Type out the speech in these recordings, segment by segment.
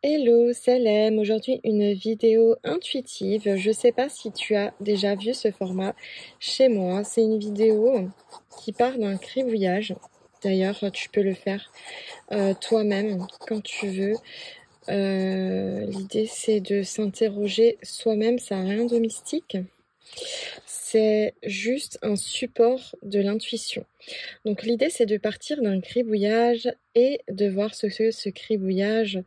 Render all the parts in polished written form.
Hello, Salem. Aujourd'hui, une vidéo intuitive. Je sais pas si tu as déjà vu ce format chez moi. C'est une vidéo qui part d'un cribouillage. D'ailleurs, tu peux le faire toi-même quand tu veux. L'idée, c'est de s'interroger soi-même. Ça n'a rien de mystique. C'est juste un support de l'intuition. Donc l'idée, c'est de partir d'un cribouillage et de voir ce que ce cribouillage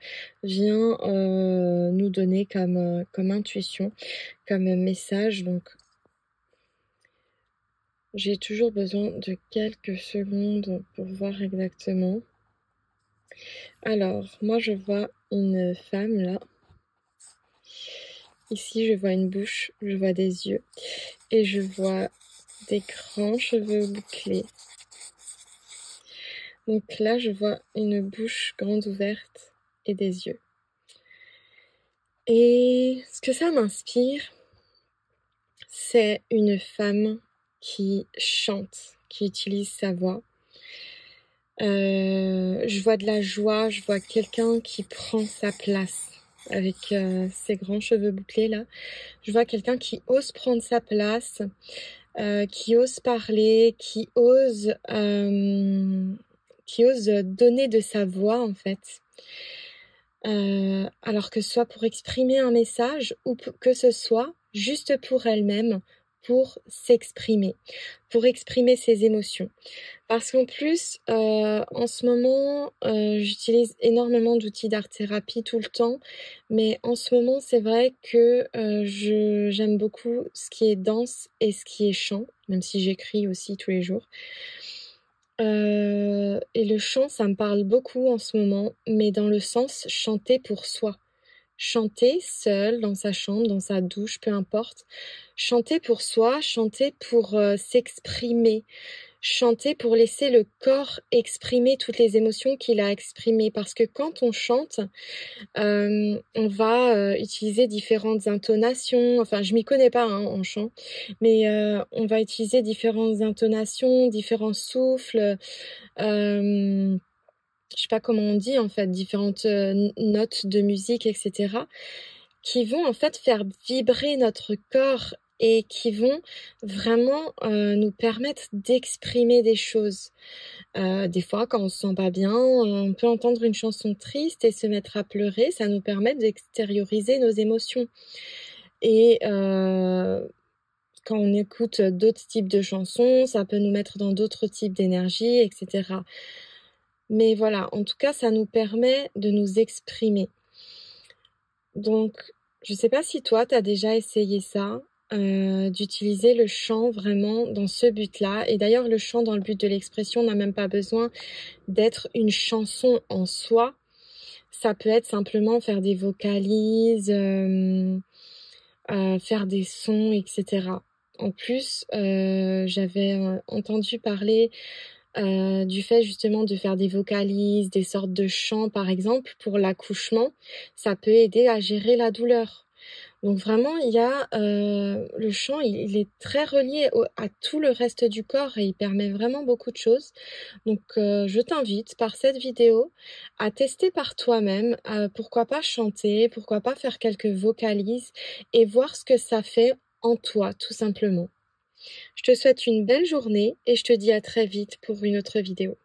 vient nous donner comme intuition, comme message. Donc j'ai toujours besoin de quelques secondes pour voir exactement. Alors, moi je vois une femme là. Ici, je vois une bouche, je vois des yeux et je vois des grands cheveux bouclés. Donc là, je vois une bouche grande ouverte et des yeux. Et ce que ça m'inspire, c'est une femme qui chante, qui utilise sa voix. Je vois de la joie, je vois quelqu'un qui prend sa place avec ses grands cheveux bouclés là. Je vois quelqu'un qui ose prendre sa place, qui ose parler, qui ose donner de sa voix en fait. Alors que ce soit pour exprimer un message ou que ce soit juste pour elle-même, pour s'exprimer, pour exprimer ses émotions. Parce qu'en plus, en ce moment, j'utilise énormément d'outils d'art-thérapie tout le temps, mais en ce moment, c'est vrai que j'aime beaucoup ce qui est danse et ce qui est chant, même si j'écris aussi tous les jours. Et le chant, ça me parle beaucoup en ce moment, mais dans le sens chanter pour soi. Chanter seul, dans sa chambre, dans sa douche, peu importe. Chanter pour soi, chanter pour s'exprimer. Chanter pour laisser le corps exprimer toutes les émotions qu'il a exprimées. Parce que quand on chante, on va utiliser différentes intonations. Enfin, je m'y connais pas en chant, mais on va utiliser différentes intonations, différents souffles. Je sais pas comment on dit en fait, différentes notes de musique, etc., qui vont en fait faire vibrer notre corps et qui vont vraiment nous permettre d'exprimer des choses. Des fois, quand on se sent pas bien, on peut entendre une chanson triste et se mettre à pleurer. Ça nous permet d'extérioriser nos émotions. Et quand on écoute d'autres types de chansons, ça peut nous mettre dans d'autres types d'énergie, etc. Mais voilà, en tout cas, ça nous permet de nous exprimer. Donc, je sais pas si toi, tu as déjà essayé ça, d'utiliser le chant vraiment dans ce but-là. Et d'ailleurs, le chant dans le but de l'expression n'a même pas besoin d'être une chanson en soi. Ça peut être simplement faire des vocalises, faire des sons, etc. En plus, j'avais entendu parler du fait justement de faire des vocalises, des sortes de chants par exemple pour l'accouchement, ça peut aider à gérer la douleur. Donc vraiment, il y a le chant, il est très relié à tout le reste du corps et il permet vraiment beaucoup de choses. Donc je t'invite par cette vidéo à tester par toi-même, pourquoi pas chanter, pourquoi pas faire quelques vocalises et voir ce que ça fait en toi tout simplement. Je te souhaite une belle journée et je te dis à très vite pour une autre vidéo.